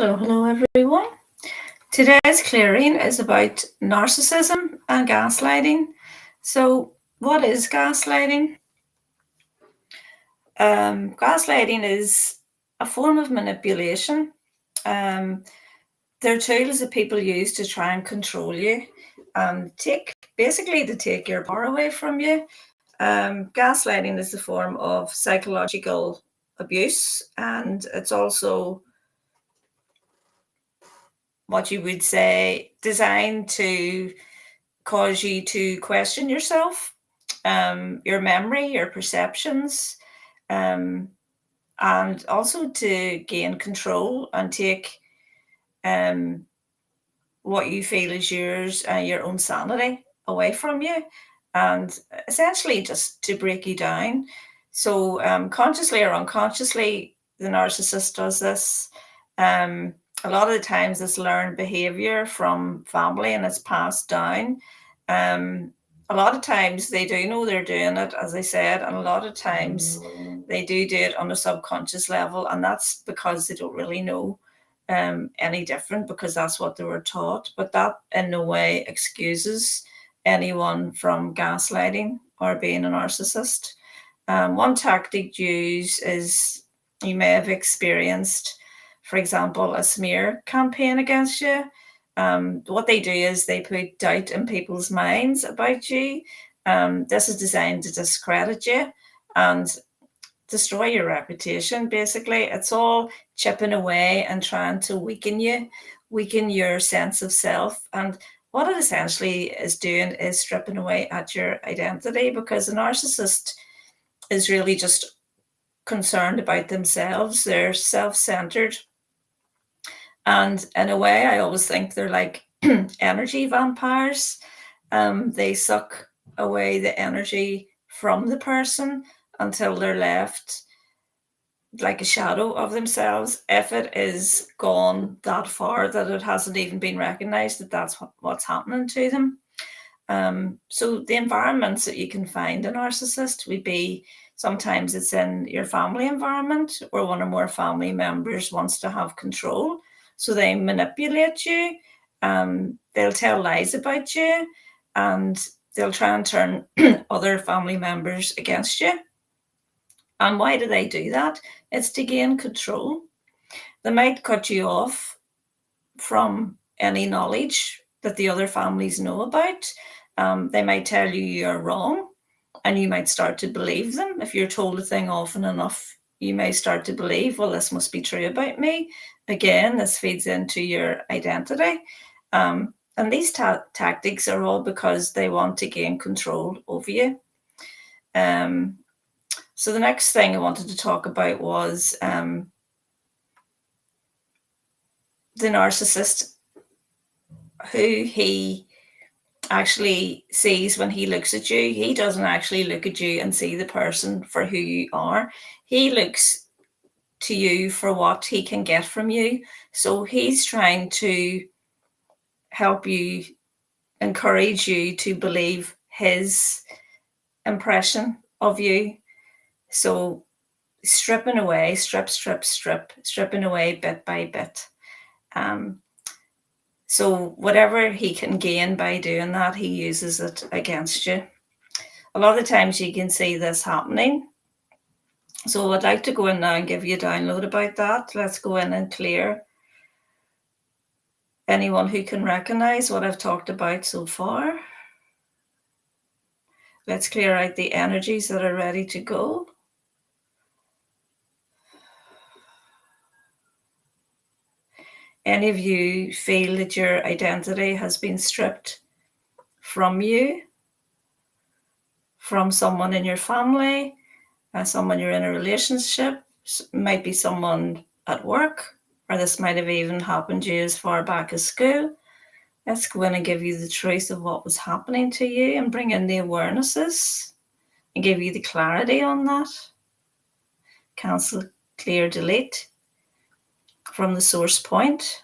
Hello everyone. Today's clearing is about narcissism and gaslighting. So, what is gaslighting? Gaslighting is a form of manipulation. Um, they're tools that people use to try and control you and to take your power away from you. Gaslighting is a form of psychological abuse, and it's also what you would say designed to cause you to question yourself, your memory, your perceptions, um, and also to gain control and take um, what you feel is yours and your own sanity away from you, and essentially just to break you down. So, consciously or unconsciously, the narcissist does this. A lot of the times, it's learned behavior from family and it's passed down. Um, a lot of times, they do know they're doing it, as I said, and a lot of times they do it on a subconscious level, and that's because they don't really know any different because that's what they were taught. But that in no way excuses anyone from gaslighting or being a narcissist. One tactic used is you may have experienced, for example, a smear campaign against you. What they do is they put doubt in people's minds about you. This is designed to discredit you and destroy your reputation. Basically, it's all chipping away and trying to weaken you, weaken your sense of self. And what it essentially is doing is stripping away at your identity, because a narcissist is really just concerned about themselves. They're self-centered, and in a way I always think they're like energy vampires. They suck away the energy from the person until they're left like a shadow of themselves, if it is gone that far that it hasn't even been recognized that that's what's happening to them. So the environments that you can find a narcissist would be, sometimes it's in your family environment where one or more family members wants to have control. So they manipulate you, they'll tell lies about you, and they'll try and turn other family members against you. And why do they do that? It's to gain control. They might cut you off from any knowledge that the other families know about. They might tell you you're wrong, and you might start to believe them. If you're told a thing often enough, you may start to believe, well, this must be true about me. Again, this feeds into your identity. And these tactics are all because they want to gain control over you. So the next thing I wanted to talk about was the narcissist, who he actually sees when he looks at you. He doesn't actually look at you and see the person for who you are. He looks to you for what he can get from you. So he's trying to help you, encourage you to believe his impression of you. So stripping away, stripping away bit by bit. So whatever he can gain by doing that, he uses it against you. A lot of the times you can see this happening. So I'd like to go in now and give you a download about that. Let's go in and clear anyone who can recognize what I've talked about so far. Let's clear out the energies that are ready to go. Any of you feel that your identity has been stripped from you, from someone in your family, someone you're in a relationship, might be someone at work, or this might have even happened to you as far back as school. Let's go in and give you the truth of what was happening to you and bring in the awarenesses and give you the clarity on that. Cancel, clear, delete from the source point.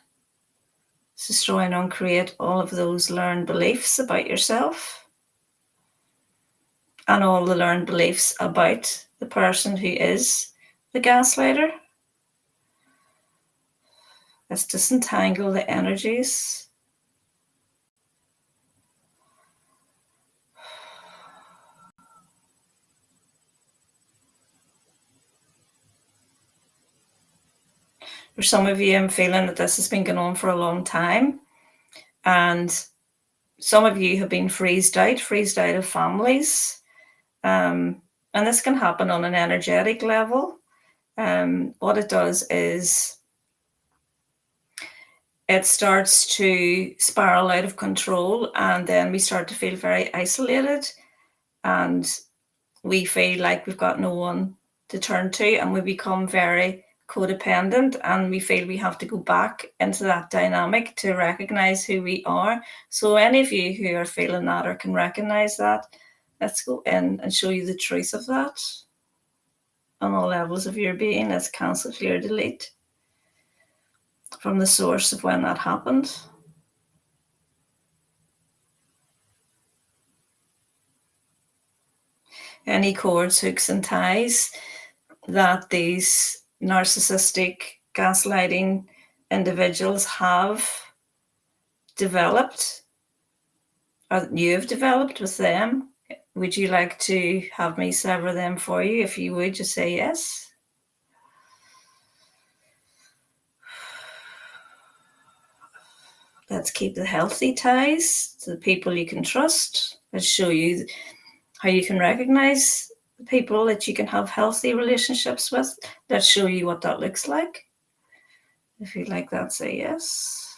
Destroy and uncreate all of those learned beliefs about yourself and all the learned beliefs about the person who is the gaslighter. Let's disentangle the energies. For some of you, I'm feeling that this has been going on for a long time. And some of you have been freezed out of families. And this can happen on an energetic level. What it does is it starts to spiral out of control, and then we start to feel very isolated, and we feel like we've got no one to turn to, and we become very codependent, and we feel we have to go back into that dynamic to recognize who we are. So any of you who are feeling that or can recognize that, let's go in and show you the truth of that on all levels of your being. Let's cancel, clear, delete from the source of when that happened. Any cords, hooks, and ties that these narcissistic gaslighting individuals have developed or that you've developed with them. Would you like to have me sever them for you? If you would, just say yes. Let's keep the healthy ties to the people you can trust. Let's show you how you can recognize the people that you can have healthy relationships with. Let's show you what that looks like. If you'd like that, say yes.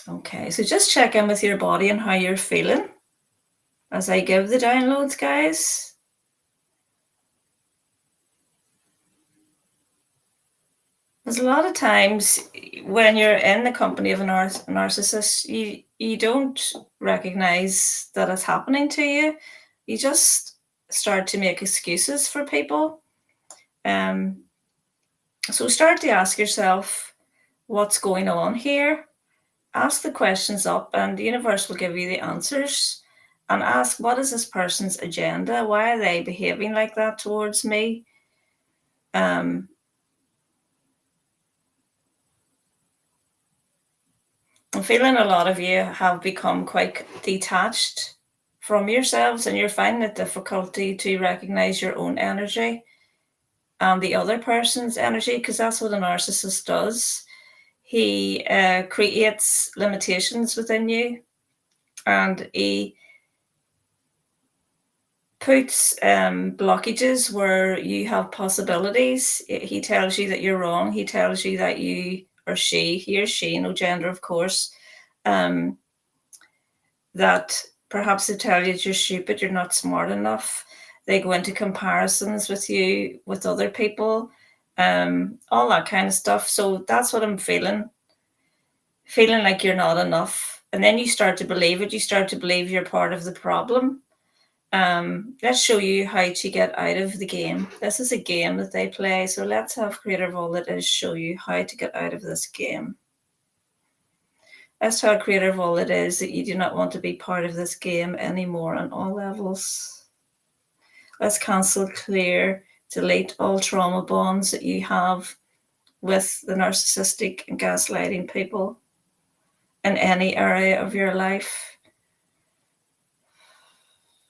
Okay, so just check in with your body and how you're feeling as I give the downloads, guys. There's a lot of times when you're in the company of a narcissist, you don't recognize that it's happening to you. You just start to make excuses for people. So start to ask yourself, what's going on here? Ask the questions up, and the universe will give you the answers. And ask, what is this person's agenda? Why are they behaving like that towards me? I'm feeling a lot of you have become quite detached from yourselves, and you're finding it difficulty to recognize your own energy and the other person's energy, because that's what a narcissist does. He creates limitations within you, and he puts blockages where you have possibilities. He tells you that you're wrong. He tells you that you or she, he or she, no gender, of course, that perhaps they tell you that you're stupid, you're not smart enough. They go into comparisons with you, with other people, all that kind of stuff. So that's what I'm feeling like you're not enough. And then you start to believe it. You start to believe you're part of the problem. Let's show you how to get out of the game. This is a game that they play. So let's have Creator of All That Is show you how to get out of this game. Let's tell Creator of All That Is that you do not want to be part of this game anymore on all levels. Let's cancel, clear, delete all trauma bonds that you have with the narcissistic and gaslighting people in any area of your life.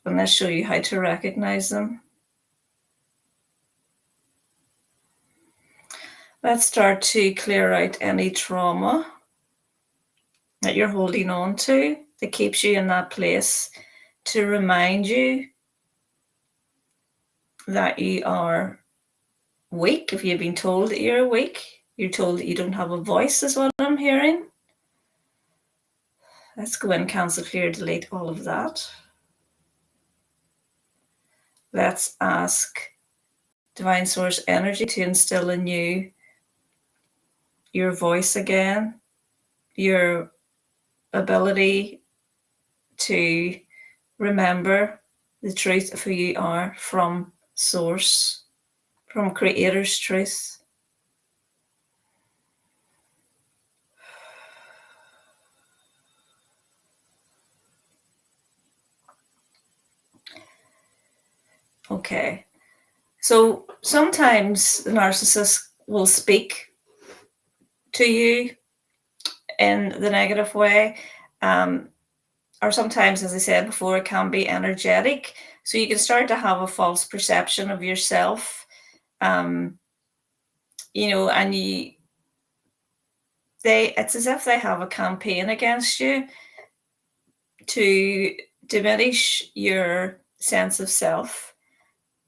And let's show you how to recognize them. Let's start to clear out any trauma that you're holding on to that keeps you in that place, to remind you that you are weak. If you've been told that you're weak, you're told that you don't have a voice, is what I'm hearing. Let's go in, cancel, clear, delete all of that. Let's ask Divine Source Energy to instill in you your voice again, your ability to remember the truth of who you are from Source, from Creator's truth. Okay. So sometimes the narcissist will speak to you in the negative way. Or sometimes, as I said before, it can be energetic. So you can start to have a false perception of yourself. Um, and it's as if they have a campaign against you to diminish your sense of self.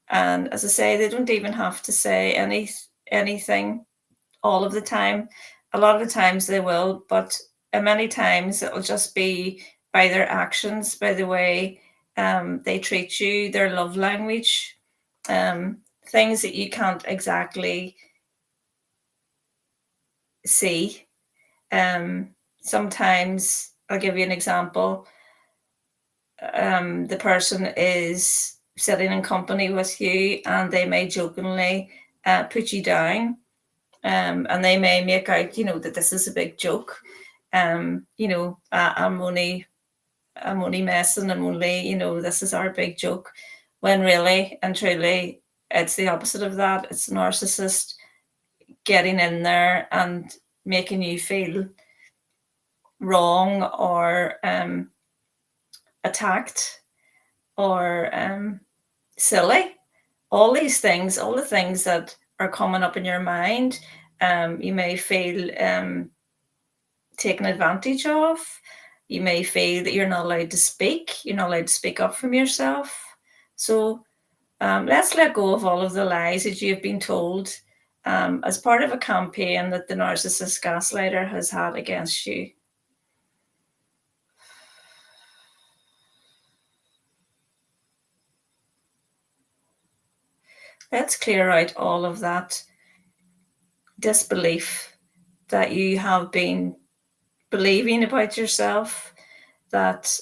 And as I say, they don't even have to say anything all of the time. A lot of the times they will, but many times it'll just be by their actions, by the way they treat you, their love language, things that you can't exactly see. Sometimes, I'll give you an example. The person is sitting in company with you and they may jokingly put you down, and they may make out, that this is a big joke. I'm only messing. I'm only, this is our big joke. When really and truly, it's the opposite of that. It's a narcissist getting in there and making you feel wrong or attacked or silly. All these things, all the things that are coming up in your mind, you may feel taken advantage of. You may feel that you're not allowed to speak. You're not allowed to speak up from yourself. So let's let go of all of the lies that you've been told as part of a campaign that the narcissist gaslighter has had against you. Let's clear out all of that disbelief that you have been believing about yourself, that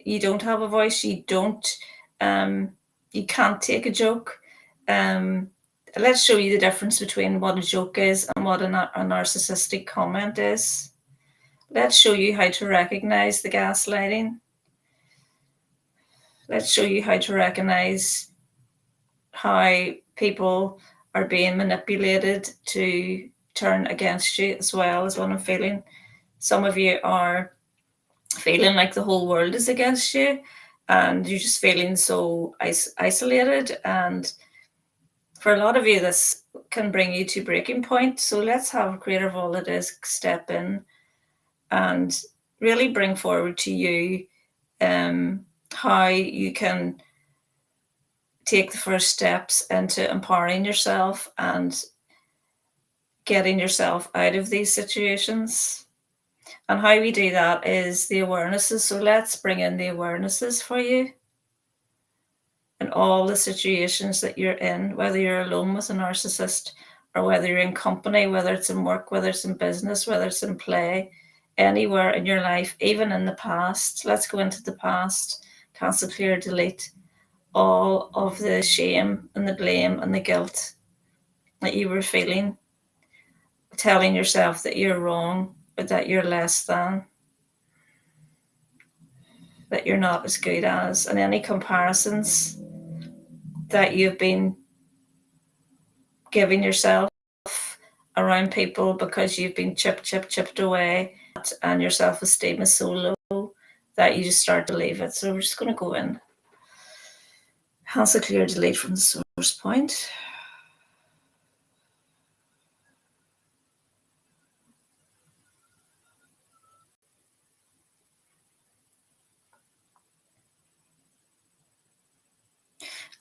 you don't have a voice, you can't take a joke. Let's show you the difference between what a joke is and what a narcissistic comment is. Let's show you how to recognize the gaslighting. Let's show you how to recognize how people are being manipulated to turn against you as well, as what I'm feeling. Some of you are feeling like the whole world is against you and you're just feeling so isolated. And for a lot of you, this can bring you to breaking point. So let's have Creator of All That Is step in and really bring forward to you how you can take the first steps into empowering yourself and getting yourself out of these situations. And how we do that is the awarenesses. So let's bring in the awarenesses for you in all the situations that you're in, whether you're alone with a narcissist or whether you're in company, whether it's in work, whether it's in business, whether it's in play, anywhere in your life, even in the past. Let's go into the past, cancel, clear, delete all of the shame and the blame and the guilt that you were feeling, telling yourself that you're wrong, but that you're less than, that you're not as good as, and any comparisons that you've been giving yourself around people because you've been chipped away, and your self-esteem is so low that you just start to leave it. So we're just going to go in, cancel, clear, delete from the source point.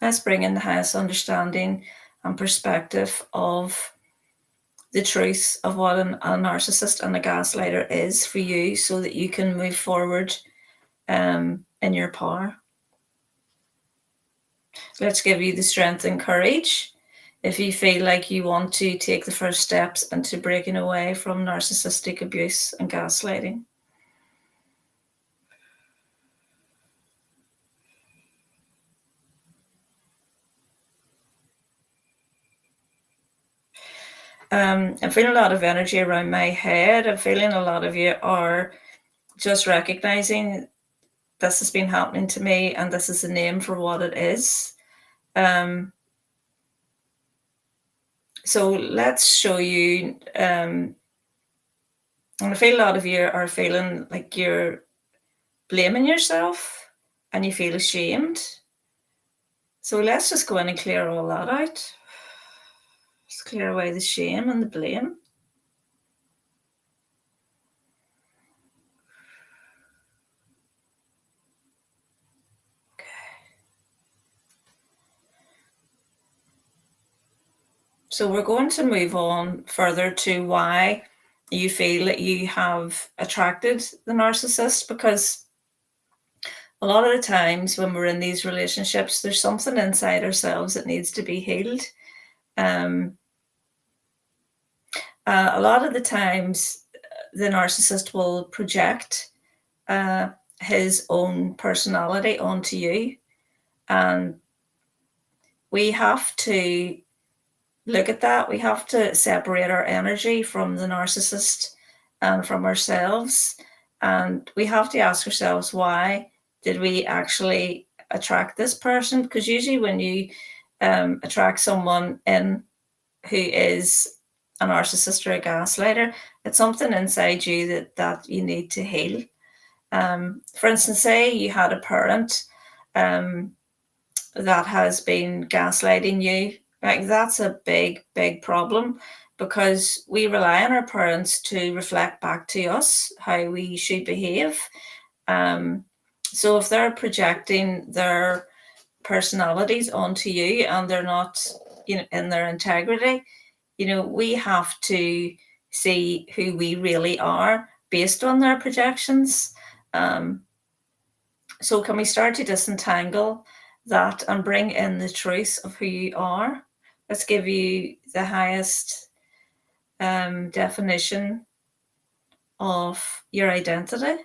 Let's bring in the highest understanding and perspective of the truth of what a narcissist and a gaslighter is for you so that you can move forward in your power. Let's give you the strength and courage if you feel like you want to take the first steps into breaking away from narcissistic abuse and gaslighting. I'm feeling a lot of energy around my head. I'm feeling a lot of you are just recognizing this has been happening to me and this is the name for what it is. So let's show you, and I feel a lot of you are feeling like you're blaming yourself and you feel ashamed. So let's just go in and clear all that out. Just clear away the shame and the blame. So we're going to move on further to why you feel that you have attracted the narcissist, because a lot of the times when we're in these relationships, there's something inside ourselves that needs to be healed. A lot of the times, the narcissist will project his own personality onto you, and we have to look at that. We have to separate our energy from the narcissist and from ourselves, and we have to ask ourselves, why did we actually attract this person? Because usually when you attract someone in who is a narcissist or a gaslighter, it's something inside you that you need to heal. For instance, say you had a parent that has been gaslighting you. Like, that's a big, big problem, because we rely on our parents to reflect back to us how we should behave. So if they're projecting their personalities onto you and they're not, in their integrity, we have to see who we really are based on their projections. So can we start to disentangle that and bring in the truth of who you are? Let's give you the highest definition of your identity.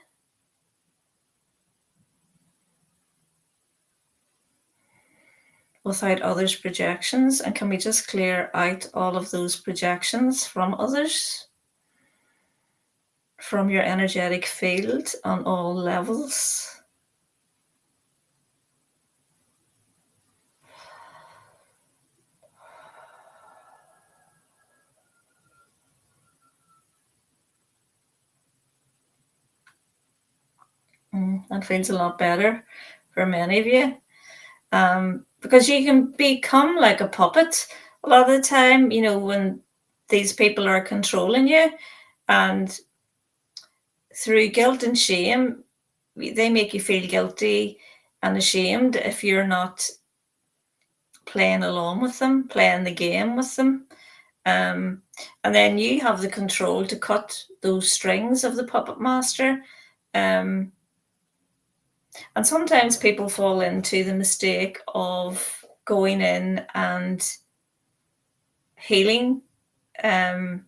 Without others' projections. And can we just clear out all of those projections from others, from your energetic field on all levels? That feels a lot better for many of you. Because you can become like a puppet a lot of the time, when these people are controlling you, and through guilt and shame, they make you feel guilty and ashamed if you're not playing along with them, playing the game with them. And then you have the control to cut those strings of the puppet master. And sometimes people fall into the mistake of going in and healing the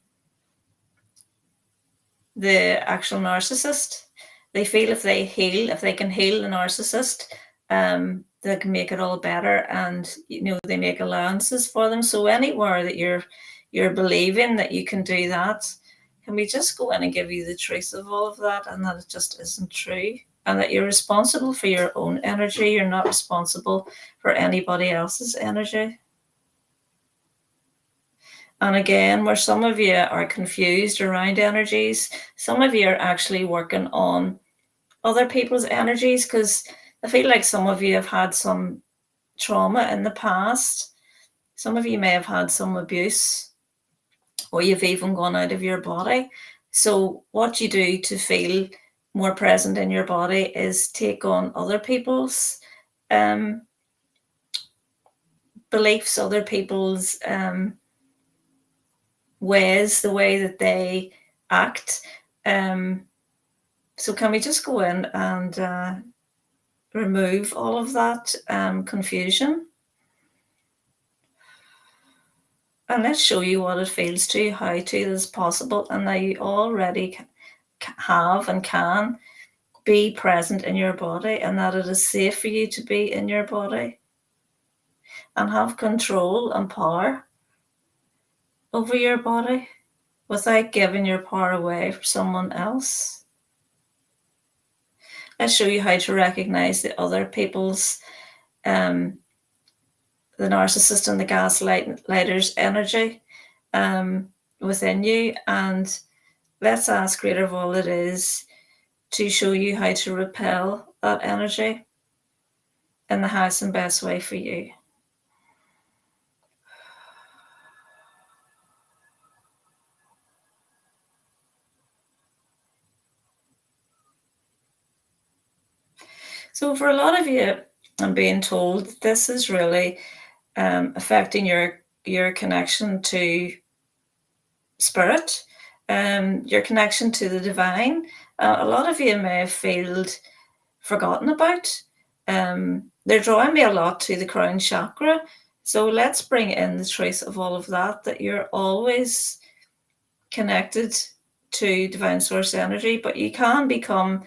actual narcissist. They feel if they can heal the narcissist, they can make it all better, and they make allowances for them. So anywhere that you're believing that you can do that, can we just go in and give you the truth of all of that, and that it just isn't true, and that you're responsible for your own energy. You're not responsible for anybody else's energy. And again, where some of you are confused around energies, some of you are actually working on other people's energies, because I feel like some of you have had some trauma in the past. Some of you may have had some abuse, or you've even gone out of your body. So what you do to feel more present in your body is take on other people's beliefs, other people's ways, the way that they act. So can we just go in and remove all of that confusion? And let's show you what it feels to, how to, it is possible, and that you already have and can be present in your body, and that it is safe for you to be in your body and have control and power over your body without giving your power away for someone else. Let's show you how to recognize the other people's the narcissist and the gaslighter's energy within you. And let's ask Creator of all that is to show you how to repel that energy in the highest and best way for you. So for a lot of you, I'm being told this is really affecting your connection to spirit, your connection to the divine. A lot of you may have felt forgotten about. They're drawing me a lot to the crown chakra. So let's bring in the truth of all of that you're always connected to divine source energy, but you can become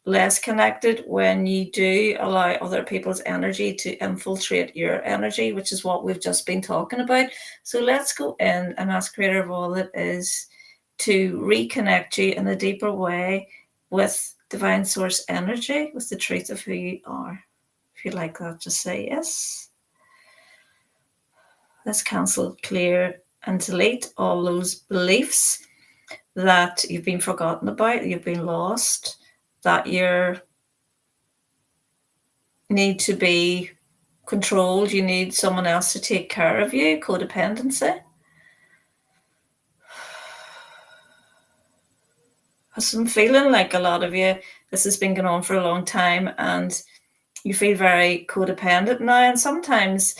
less connected when you do allow other people's energy to infiltrate your energy, which is what we've just been talking about. So let's go in and ask Creator of all that is to reconnect you in a deeper way with divine source energy, with the truth of who you are. If you like that, just say yes. Let's cancel, clear, and delete all those beliefs that you've been forgotten about, you've been lost, that you need to be controlled, you need someone else to take care of you, codependency. Because I'm feeling like a lot of you, this has been going on for a long time and you feel very codependent now. And sometimes,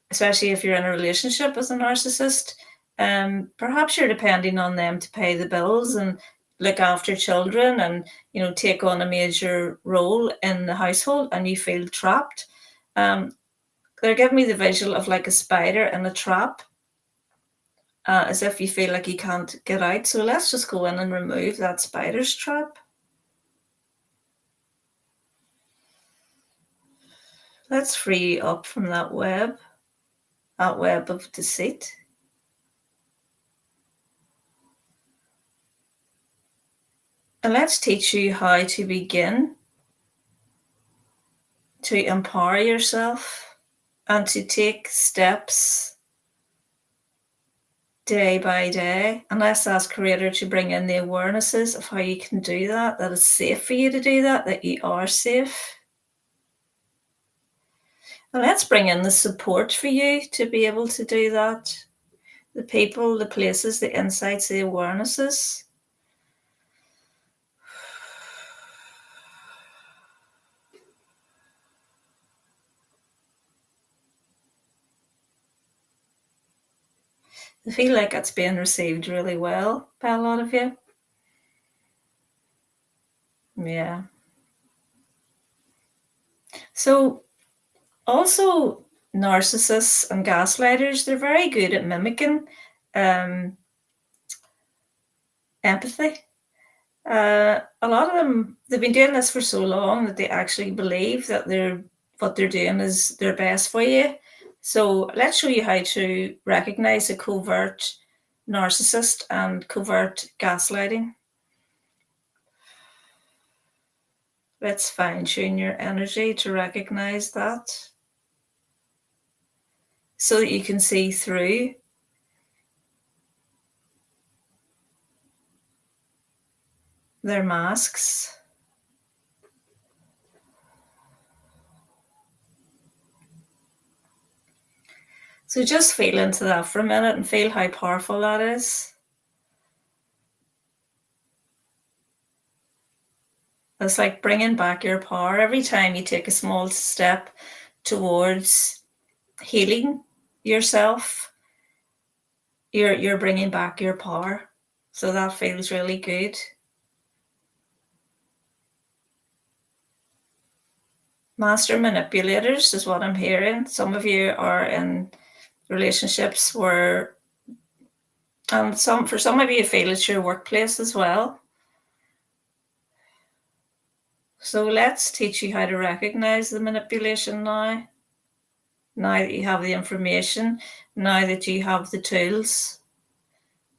especially if you're in a relationship with a narcissist, perhaps you're depending on them to pay the bills and look after children and, take on a major role in the household, and you feel trapped. They're giving me the visual of like a spider in a trap, as if you feel like you can't get out. So let's just go in and remove that spider's trap. Let's free you up from that web of deceit. And let's teach you how to begin to empower yourself and to take steps day by day. And let's ask Creator to bring in the awarenesses of how you can do that it's safe for you to do that you are safe. And let's bring in the support for you to be able to do that. The people, the places, the insights, the awarenesses. I feel like it's being received really well by a lot of you. Yeah. So also narcissists and gaslighters, they're very good at mimicking empathy. A lot of them, they've been doing this for so long that they actually believe that what they're doing is their best for you. So let's show you how to recognize a covert narcissist and covert gaslighting. Let's fine-tune your energy to recognize that so that you can see through their masks. So just feel into that for a minute and feel how powerful that is. It's like bringing back your power. Every time you take a small step towards healing yourself, you're bringing back your power. So that feels really good. Master manipulators is what I'm hearing. Some of you are in relationships where, and for some of you feel it's your workplace as well. So let's teach you how to recognize the manipulation now. Now that you have the information, now that you have the tools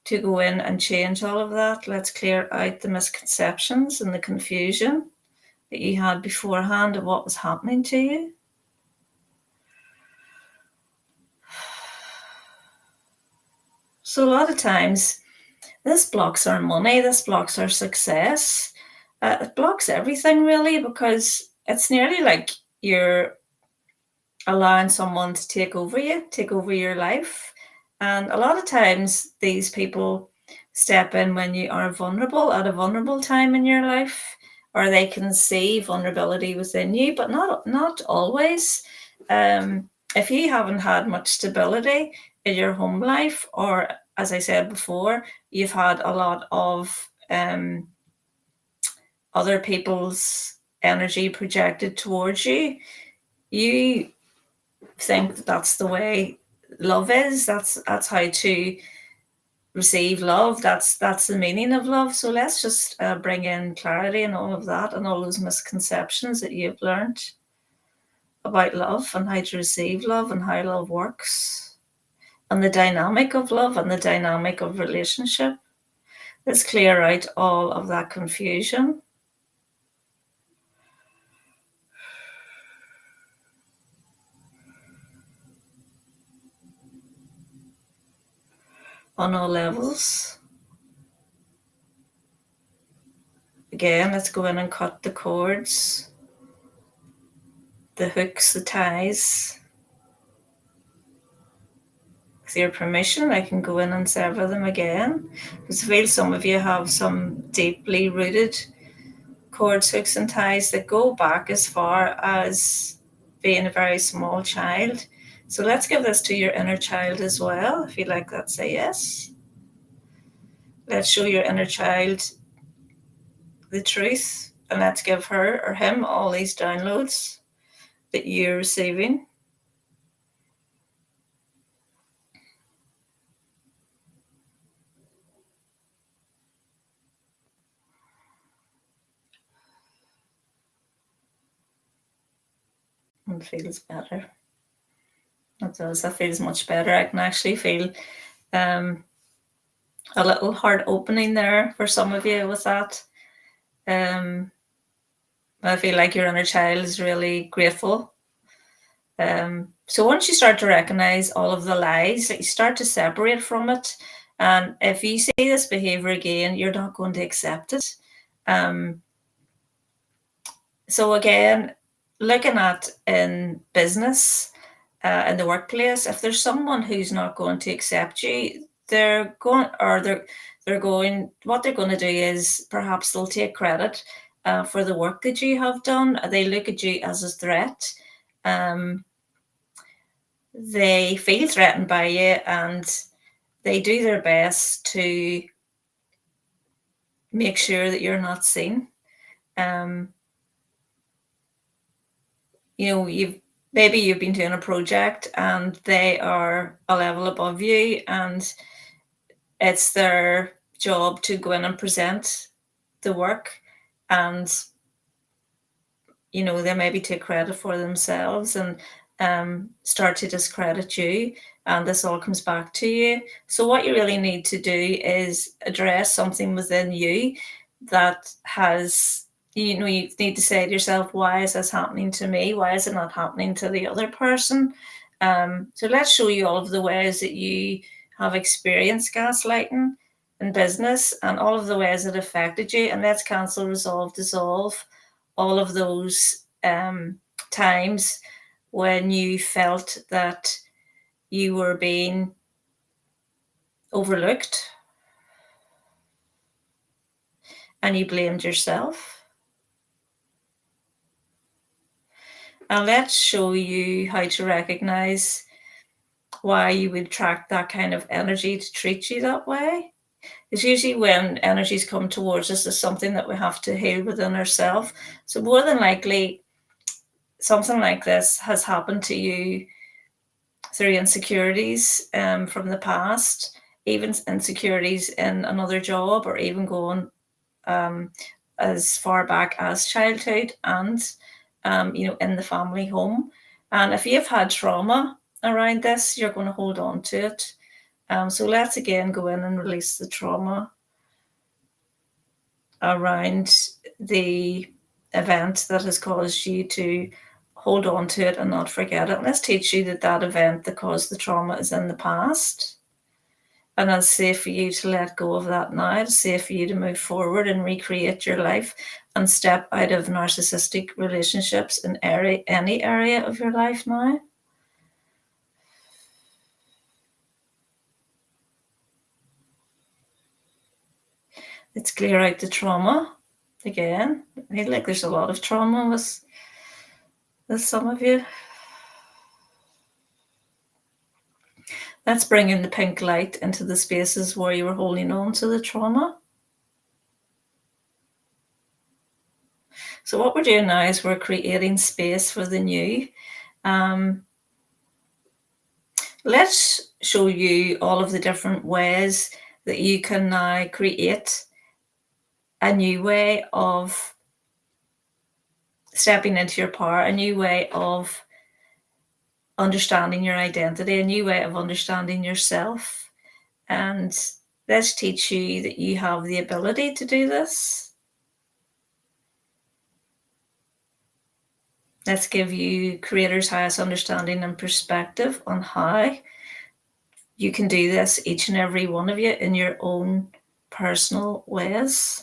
to go in and change all of that, let's clear out the misconceptions and the confusion that you had beforehand of what was happening to you. So a lot of times this blocks our money, this blocks our success. It blocks everything really, because it's nearly like you're allowing someone to take over you, take over your life. And a lot of times these people step in when you are vulnerable, at a vulnerable time in your life, or they can see vulnerability within you, but not always. If you haven't had much stability in your home life, or as I said before, you've had a lot of other people's energy projected towards you, you think that's the way love is. That's how to receive love. That's the meaning of love. So let's just bring in clarity and all of that and all those misconceptions that you've learned about love and how to receive love and how love works and the dynamic of love and the dynamic of relationship. Let's clear out all of that confusion. On all levels. Again, let's go in and cut the cords, the hooks, the ties. With your permission, I can go in and sever them again. Because I feel some of you have some deeply rooted cords, hooks, and ties that go back as far as being a very small child. So let's give this to your inner child as well. If you like that, say yes. Let's show your inner child the truth, and let's give her or him all these downloads that you're receiving. It feels better. It does. That feels much better. I can actually feel a little heart opening there for some of you with that. I feel like your inner child is really grateful. So once you start to recognize all of the lies, that you start to separate from it, and if you see this behavior again, you're not going to accept it. So again, looking at in business, in the workplace, if there's someone who's not going to accept you, what they're going to do is perhaps they'll take credit for the work that you have done. They look at you as a threat. They feel threatened by you, and they do their best to make sure that you're not seen. You've been doing a project and they are a level above you, and it's their job to go in and present the work, and they maybe take credit for themselves and start to discredit you, and this all comes back to you. So what you really need to do is address something within you that has, you need to say to yourself, why is this happening to me? Why is it not happening to the other person? So let's show you all of the ways that you have experienced gaslighting in business and all of the ways it affected you, and let's cancel, resolve, dissolve all of those times when you felt that you were being overlooked and you blamed yourself. And let's show you how to recognize why you would attract that kind of energy to treat you that way. It's usually when energies come towards us, there's something that we have to heal within ourselves. So more than likely, something like this has happened to you through insecurities from the past, even insecurities in another job, or even going as far back as childhood and in the family home. And if you've had trauma around this, you're going to hold on to it. So let's again go in and release the trauma around the event that has caused you to hold on to it and not forget it. Let's teach you that event that caused the trauma is in the past. And it's safe for you to let go of that now. It's safe for you to move forward and recreate your life and step out of narcissistic relationships in any area of your life now. Let's clear out the trauma again. I feel like there's a lot of trauma with some of you. Let's bring in the pink light into the spaces where you were holding on to the trauma. So what we're doing now is we're creating space for the new. Let's show you all of the different ways that you can now create a new way of stepping into your power, a new way of understanding your identity, a new way of understanding yourself. And let's teach you that you have the ability to do this. Let's give you Creator's highest understanding and perspective on how you can do this, each and every one of you, in your own personal ways.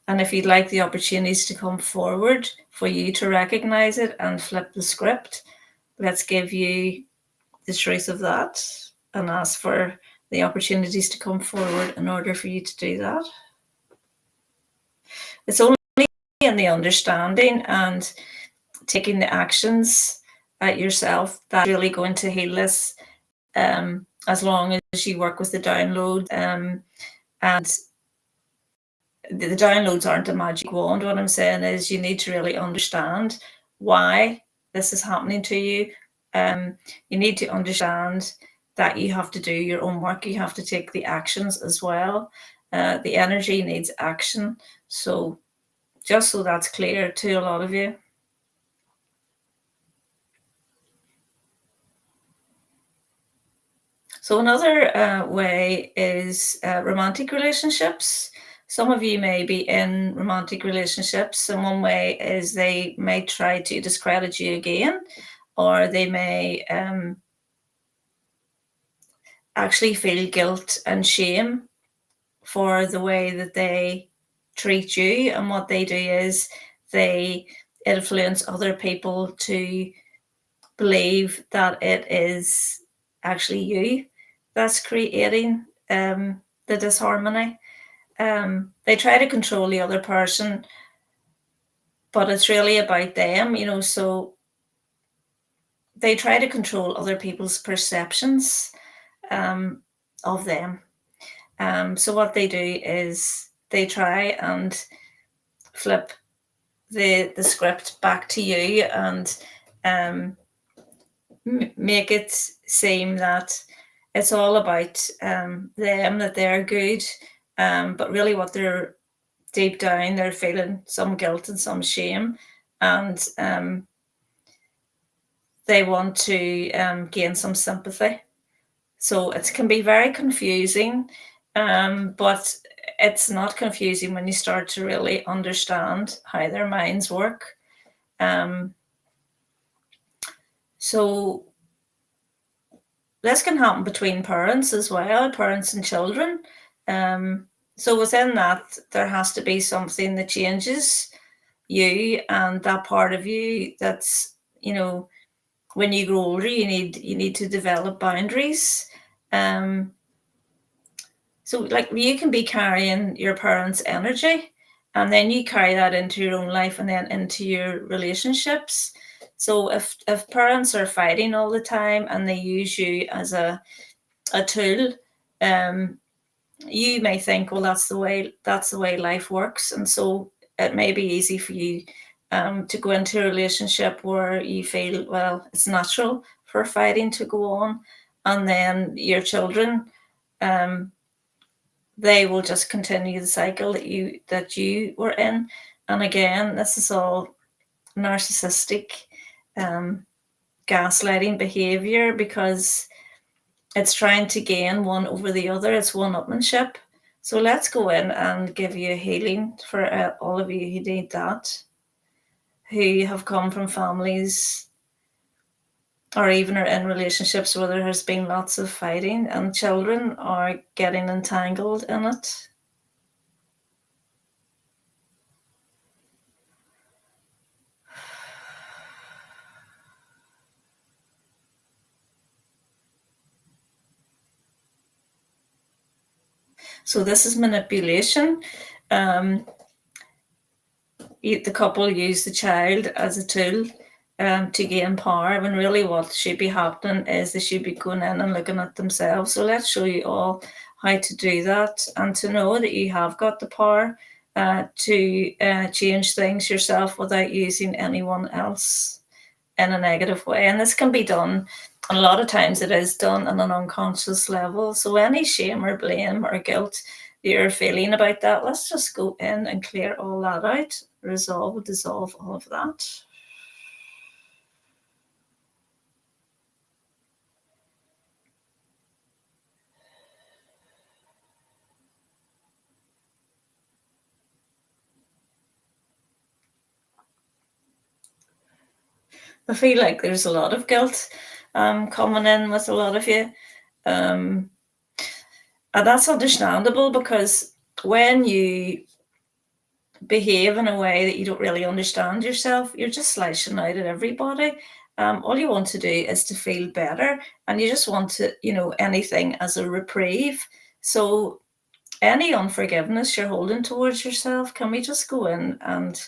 And if you'd like the opportunities to come forward for you to recognize it and flip the script, let's give you the truth of that and ask for the opportunities to come forward in order for you to do that. It's only in the understanding and taking the actions at yourself that's really going to heal this, as long as you work with the download. And the downloads aren't a magic wand. What I'm saying is you need to really understand why this is happening to you. You need to understand that you have to do your own work. You have to take the actions as well. The energy needs action. So just so that's clear to a lot of you. So another way is romantic relationships. Some of you may be in romantic relationships, and one way is they may try to discredit you again, or they may actually feel guilt and shame for the way that they treat you. And what they do is they influence other people to believe that it is actually you that's creating the disharmony. They try to control the other person, but it's really about them, so they try to control other people's perceptions of them. So what they do is they try and flip the script back to you and make it seem that it's all about them, that they're good, but really what they're deep down, they're feeling some guilt and some shame, and they want to gain some sympathy. So it can be very confusing, but it's not confusing when you start to really understand how their minds work. So this can happen between parents as well, parents and children. So within that, there has to be something that changes you and that part of you that's, when you grow older, you need to develop boundaries. So like you can be carrying your parents' energy, and then you carry that into your own life and then into your relationships. So if parents are fighting all the time and they use you as a tool, you may think, well, that's the way life works. And so it may be easy for you to go into a relationship where you feel, well, it's natural for fighting to go on. And then your children, they will just continue the cycle that you were in. And again, this is all narcissistic gaslighting behavior, because it's trying to gain one over the other. It's one-upmanship. So let's go in and give you a healing for all of you who need that, who have come from families or even are in relationships where there has been lots of fighting and children are getting entangled in it. So this is manipulation. The couple use the child as a tool to gain power, when really what should be happening is they should be going in and looking at themselves. So let's show you all how to do that, and to know that you have got the power to change things yourself without using anyone else in a negative way. And this can be done, and a lot of times it is done on an unconscious level. So any shame or blame or guilt you're feeling about that, let's just go in and clear all that out, resolve, dissolve all of that. I feel like there's a lot of guilt coming in with a lot of you. And that's understandable, because when you behave in a way that you don't really understand yourself, you're just lashing out at everybody. All you want to do is to feel better, and you just want to, anything as a reprieve. So any unforgiveness you're holding towards yourself, can we just go in and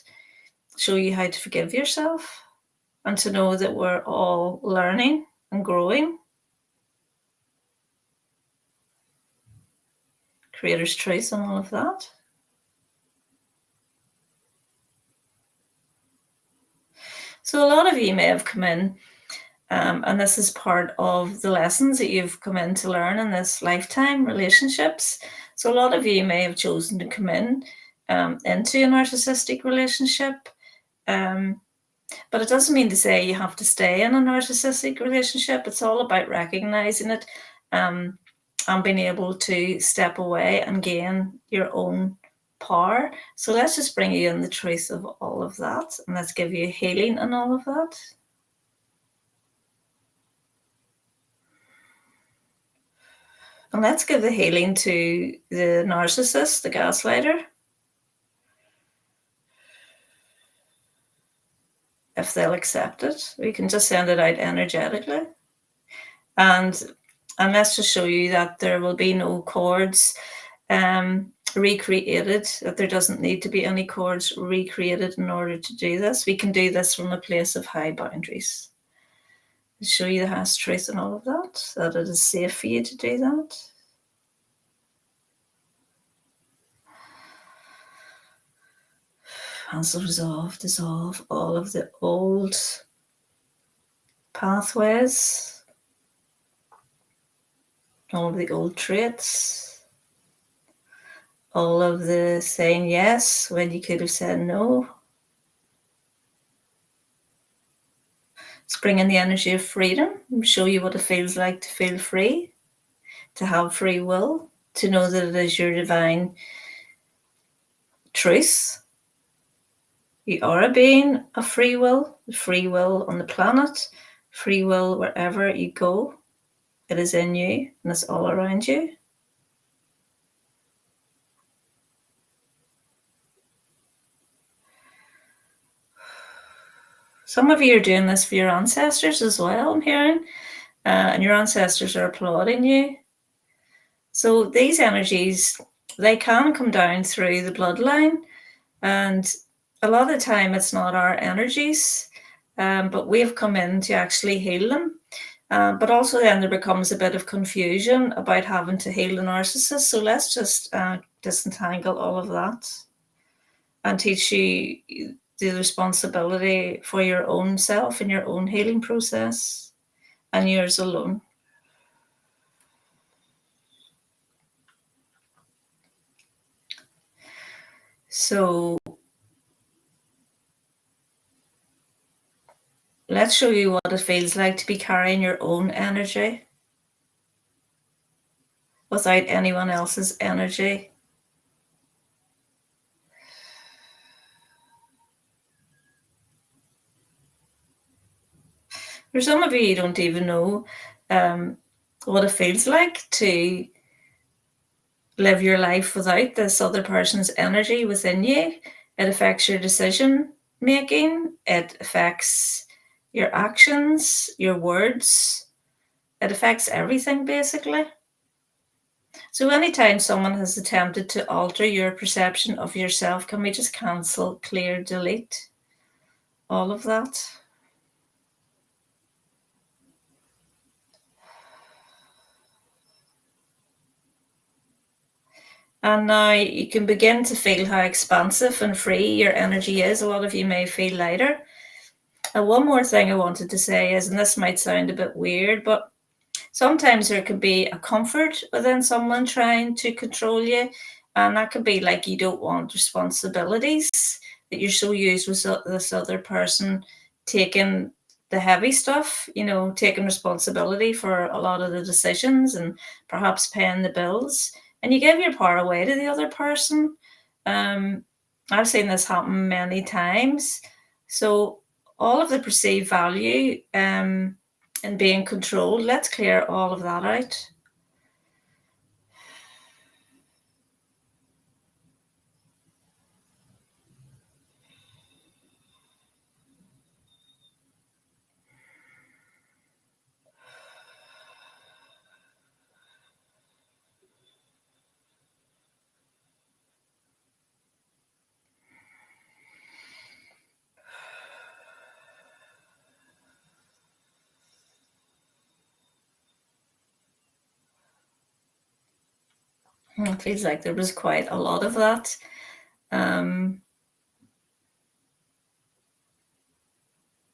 show you how to forgive yourself, and to know that we're all learning and growing? Creator's truth and all of that. So a lot of you may have come in, and this is part of the lessons that you've come in to learn in this lifetime, relationships. So a lot of you may have chosen to come in into a narcissistic relationship. But it doesn't mean to say you have to stay in a narcissistic relationship. It's all about recognizing it and being able to step away and gain your own power. So let's just bring you in the truth of all of that, and let's give you healing and all of that. And let's give the healing to the narcissist, the gaslighter. If they'll accept it, we can just send it out energetically. And let's just show you that there will be no cords recreated, that there doesn't need to be any cords recreated in order to do this. We can do this from a place of high boundaries. To show you the hash truth and all of that, that it is safe for you to do that. Cancel, resolve, dissolve all of the old pathways, all of the old traits, all of the saying yes when you could have said no. Let's bring in the energy of freedom and show you what it feels like to feel free, to have free will, to know that it is your divine truth. You are a being of free will on the planet, free will wherever you go. It is in you and it's all around you. Some of you are doing this for your ancestors as well, I'm hearing, and your ancestors are applauding you. So these energies, they can come down through the bloodline, and a lot of the time it's not our energies, but we've come in to actually heal them. But also then there becomes a bit of confusion about having to heal the narcissist. So let's just disentangle all of that and teach you the responsibility for your own self and your own healing process, and yours alone. So let's show you what it feels like to be carrying your own energy without anyone else's energy. For some of you, you don't even know what it feels like to live your life without this other person's energy within you. It affects your decision making, it affects your actions, your words, it affects everything basically. So, anytime someone has attempted to alter your perception of yourself, can we just cancel, clear, delete all of that? And now you can begin to feel how expansive and free your energy is. A lot of you may feel lighter. And one more thing I wanted to say is, and this might sound a bit weird, but sometimes there could be a comfort within someone trying to control you. And that could be like you don't want responsibilities, that you're so used with this other person taking the heavy stuff, taking responsibility for a lot of the decisions and perhaps paying the bills. And you give your power away to the other person. I've seen this happen many times. So all of the perceived value and being controlled, let's clear all of that out. It feels like there was quite a lot of that.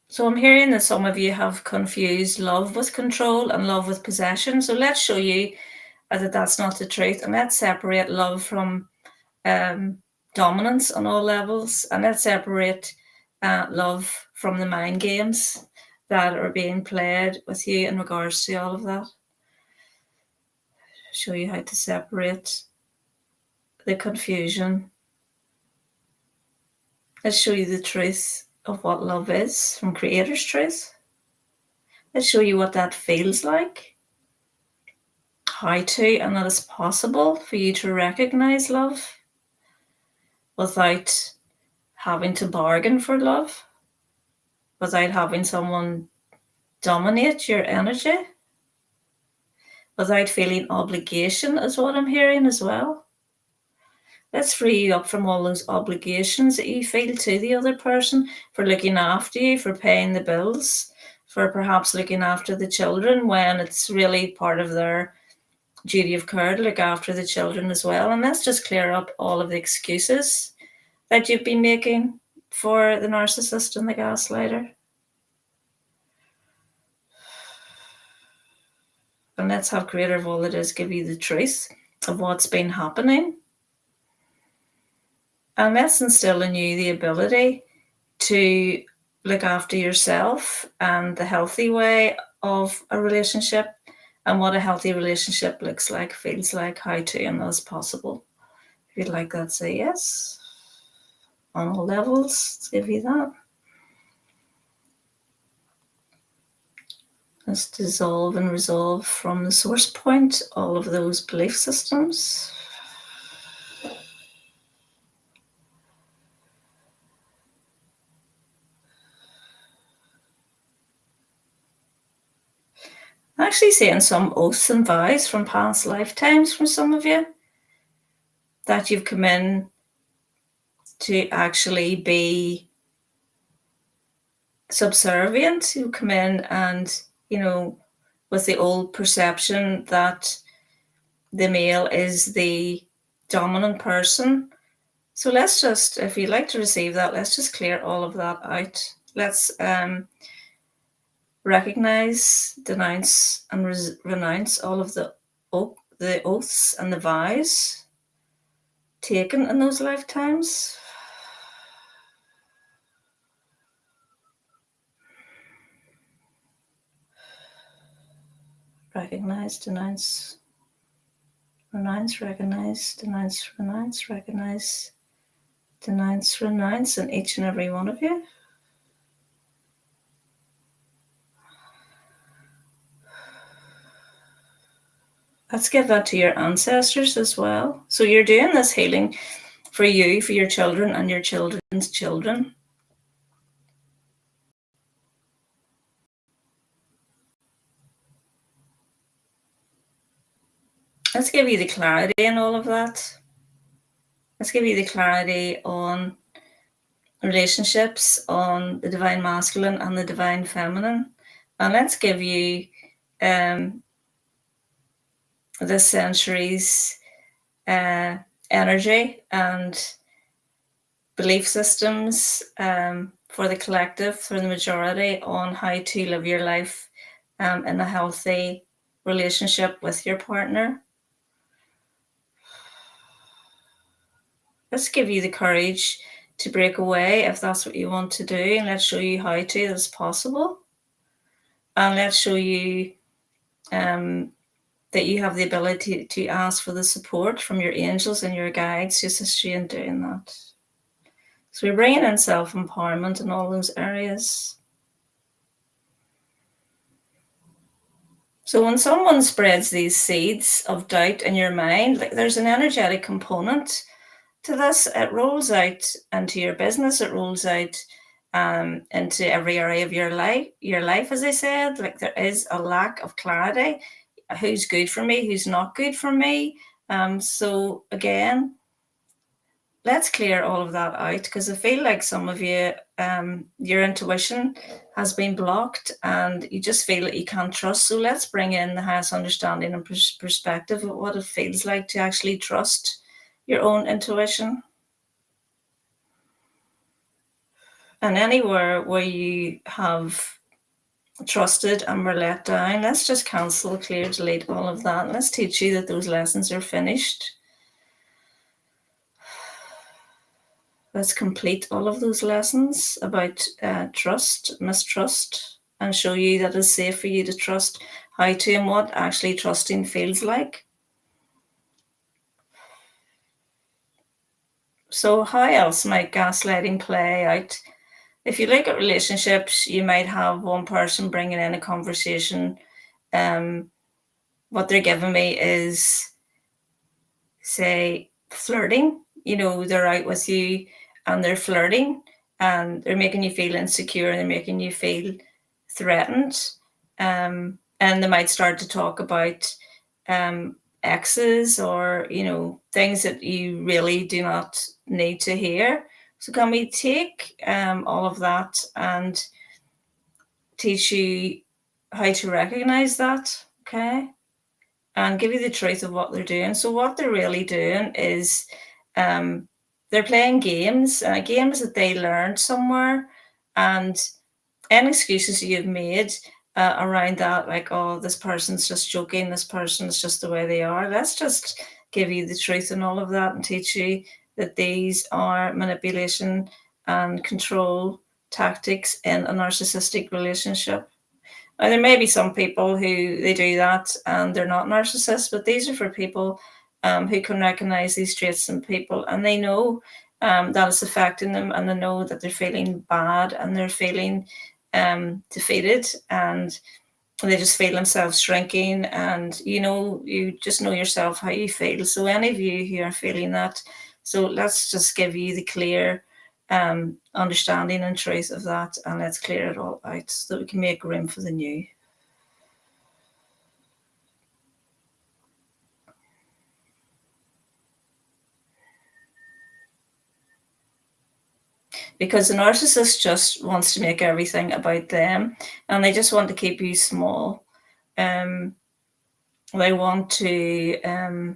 So I'm hearing that some of you have confused love with control and love with possession. So let's show you that that's not the truth. And let's separate love from dominance on all levels. And let's separate love from the mind games that are being played with you in regards to all of that. Show you how to separate the confusion. Let's show you the truth of what love is from Creator's truth. Let's show you what that feels like, how to, and that it's possible for you to recognize love without having to bargain for love, without having someone dominate your energy, without feeling obligation, is what I'm hearing as well. Let's free you up from all those obligations that you feel to the other person for looking after you, for paying the bills, for perhaps looking after the children when it's really part of their duty of care to look after the children as well. And let's just clear up all of the excuses that you've been making for the narcissist and the gaslighter. And let's have Creator of all that is give you the truth of what's been happening. And let's instill in you the ability to look after yourself and the healthy way of a relationship and what a healthy relationship looks like, feels like, how to, and is possible. If you'd like that, say yes. On all levels, let's give you that. Let's dissolve and resolve from the source point all of those belief systems. I'm actually seeing some oaths and vows from past lifetimes from some of you that you've come in to actually be subservient. You come in and, with the old perception that the male is the dominant person. So let's just, if you'd like to receive that, let's just clear all of that out. Let's recognize, denounce, and renounce all of the oaths and the vows taken in those lifetimes. Recognize, denounce, renounce, recognize, denounce, renounce, recognize, denounce, renounce in each and every one of you. Let's give that to your ancestors as well. So you're doing this healing for you, for your children and your children's children. Let's give you the clarity in all of that. Let's give you the clarity on relationships, on the divine masculine and the divine feminine. And let's give you this century's energy and belief systems for the collective, for the majority, on how to live your life in a healthy relationship with your partner. Let's give you the courage to break away if that's what you want to do, and let's show you how to. That's possible. And let's show you that you have the ability to ask for the support from your angels and your guides to assist you in doing that. So we're bringing in self-empowerment in all those areas. So when someone spreads these seeds of doubt in your mind, like, there's an energetic component to this. It rolls out into your business. It rolls out into every area of your life, as I said. Like, there is a lack of clarity. Who's good for me? Who's not good for me? So again, let's clear all of that out, because I feel like some of you, your intuition has been blocked and you just feel that you can't trust. So let's bring in the highest understanding and perspective of what it feels like to actually trust your own intuition. And anywhere where you have trusted and were let down, let's just cancel, clear, delete all of that. And let's teach you that those lessons are finished. Let's complete all of those lessons about trust, mistrust, and show you that it's safe for you to trust, how to, and what actually trusting feels like. So how else might gaslighting play out? If you look at relationships, you might have one person bringing in a conversation. What they're giving me is, say, flirting. You know, they're out with you and they're flirting and they're making you feel insecure and they're making you feel threatened. And they might start to talk about exes or, you know, things that you really do not need to hear. So can we take all of that and teach you how to recognize that, okay? And give you the truth of what they're doing. So what they're really doing is they're playing games that they learned somewhere, and any excuses you've made around that, like, oh, this person's just joking, this person's just the way they are. Let's just give you the truth and all of that and teach you that these are manipulation and control tactics in a narcissistic relationship. Now, there may be some people who they do that and they're not narcissists, but these are for people who can recognize these traits in people, and they know that it's affecting them, and they know that they're feeling bad and they're feeling defeated, and they just feel themselves shrinking. And you just know yourself how you feel. So any of you who are feeling that, so let's just give you the clear understanding and truth of that, and let's clear it all out so that we can make room for the new. Because the narcissist just wants to make everything about them, and they just want to keep you small. They want to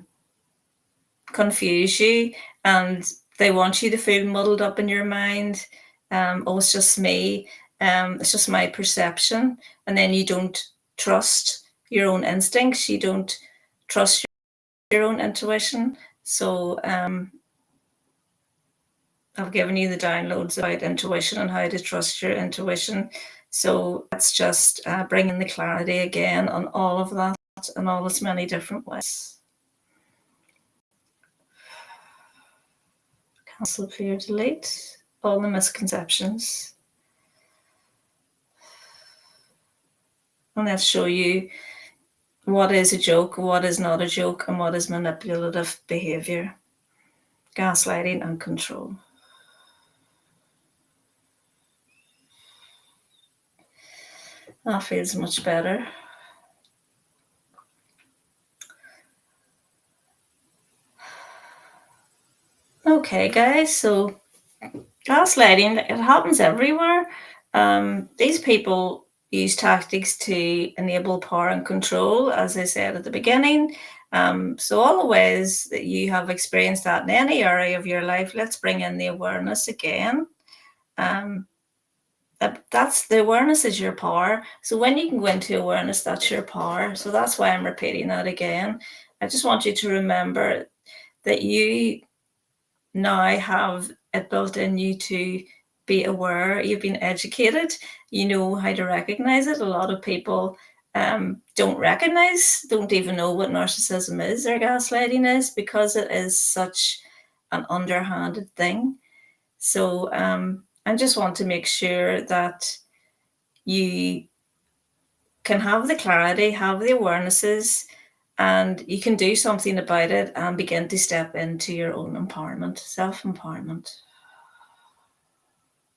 confuse you, and they want you to feel muddled up in your mind. Oh, it's just me. It's just my perception. And then you don't trust your own instincts. You don't trust your own intuition. So I've given you the downloads about intuition and how to trust your intuition. So let's just bring in the clarity again on all of that in all its many different ways. Cancel, clear, delete all the misconceptions. And let's show you what is a joke, what is not a joke, and what is manipulative behavior, gaslighting, and control. That feels much better. Okay, guys, so gaslighting, it happens everywhere. These people use tactics to enable power and control, as I said at the beginning. So all the ways that you have experienced that in any area of your life, let's bring in the awareness again. That's the awareness is your power. So when you can go into awareness, that's your power. So that's why I'm repeating that again. I just want you to remember that you now have it built in you to be aware. You've been educated. You know how to recognize it. A lot of people don't even know what narcissism is or gaslighting is, because it is such an underhanded thing. So I just want to make sure that you can have the clarity, have the awarenesses, and you can do something about it and begin to step into your own empowerment, self-empowerment.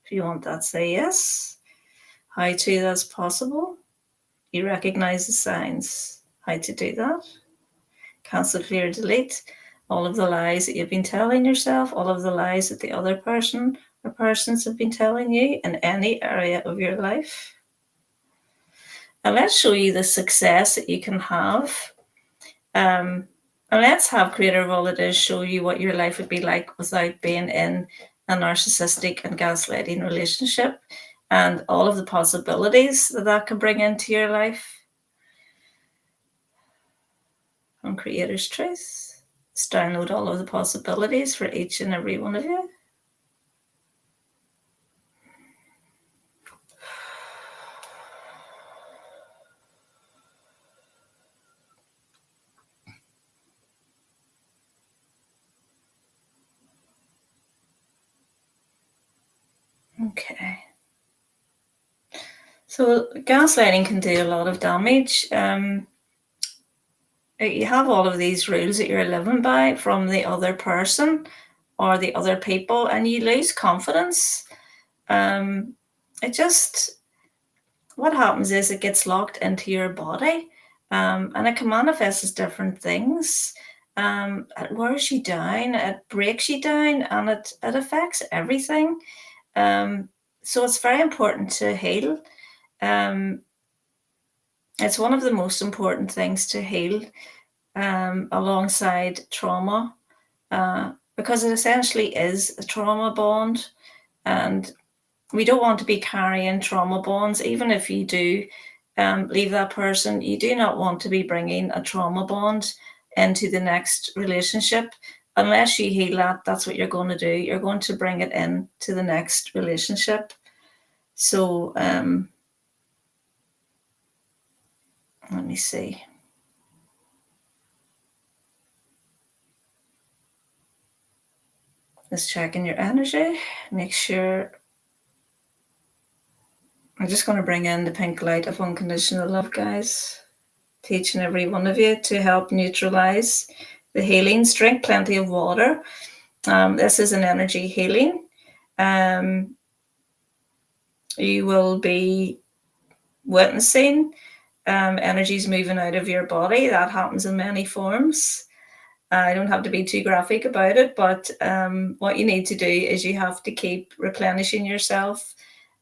If you want that, say yes. How to that's possible. You recognize the signs. How to do that. Cancel, clear, delete all of the lies that you've been telling yourself, all of the lies that the other person or persons have been telling you in any area of your life. And let's show you the success that you can have. And let's have Creator of All It Is show you what your life would be like without being in a narcissistic and gaslighting relationship, and all of the possibilities that that can bring into your life. On Creator's Truth, let's download all of the possibilities for each and every one of you. Okay. So gaslighting can do a lot of damage. You have all of these rules that you're living by from the other person or the other people, and you lose confidence. It just, what happens is it gets locked into your body, and it can manifest as different things. It wears you down, it breaks you down, and it affects everything. So it's very important to heal. It's one of the most important things to heal, alongside trauma, because it essentially is a trauma bond, and we don't want to be carrying trauma bonds. Even if you do leave that person, you do not want to be bringing a trauma bond into the next relationship. Unless you heal that, that's what you're going to do. You're going to bring it in to the next relationship. So let me see. Just checking your energy. Make sure. I'm just going to bring in the pink light of unconditional love, guys. To each and every one of you, to help neutralize the healings. Drink plenty of water. This is an energy healing. You will be witnessing energies moving out of your body. That happens in many forms. I don't have to be too graphic about it, but what you need to do is you have to keep replenishing yourself.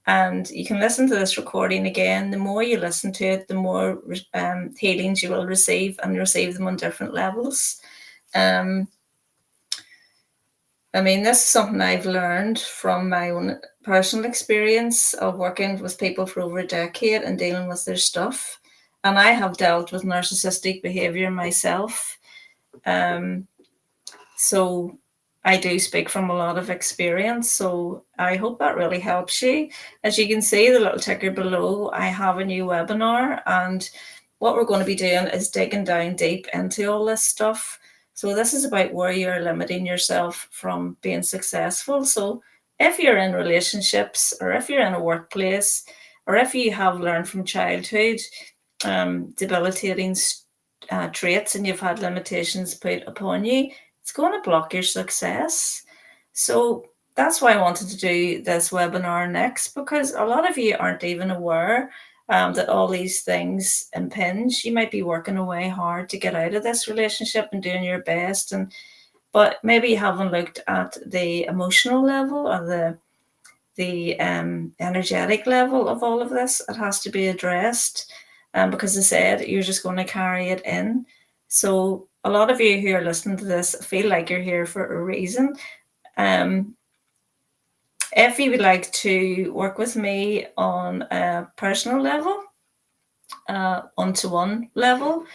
And you can listen to this recording again. The more you listen to it, the more healings you will receive, and receive them on different levels. I mean, this is something I've learned from my own personal experience of working with people for over a decade and dealing with their stuff. And I have dealt with narcissistic behavior myself. So I do speak from a lot of experience. So I hope that really helps you. As you can see, the little ticker below, I have a new webinar. And what we're going to be doing is digging down deep into all this stuff. So this is about where you're limiting yourself from being successful. So if you're in relationships, or if you're in a workplace, or if you have learned from childhood debilitating traits and you've had limitations put upon you, it's going to block your success. So that's why I wanted to do this webinar next, because a lot of you aren't even aware that all these things impinge. You might be working away hard to get out of this relationship and doing your best, but maybe you haven't looked at the emotional level or the energetic level of all of this. It has to be addressed, because as I said, you're just going to carry it in. So a lot of you who are listening to this feel like you're here for a reason. If you would like to work with me on a personal level, one-to-one level,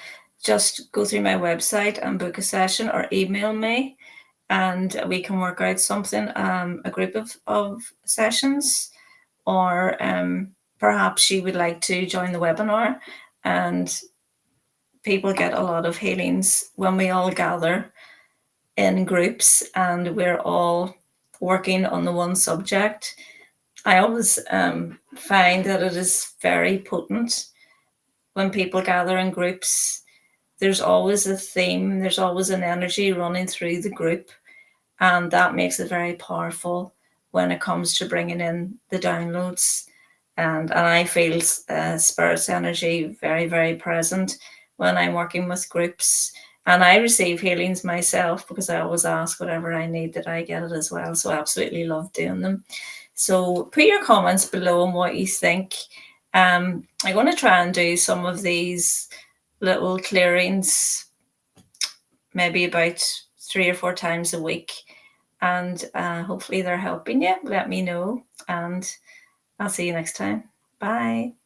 just go through my website and book a session or email me, and we can work out something, a group of sessions, or perhaps you would like to join the webinar. And people get a lot of healings when we all gather in groups and we're all working on the one subject. I always find that it is very potent when people gather in groups. There's always a theme, there's always an energy running through the group, and that makes it very powerful when it comes to bringing in the downloads. And I feel spirit's energy very, very present when I'm working with groups. And I receive healings myself because I always ask whatever I need that I get it as well. So I absolutely love doing them. So put your comments below on what you think. I'm going to try and do some of these little clearings maybe about 3 or 4 times a week. And hopefully they're helping you. Let me know. And I'll see you next time. Bye.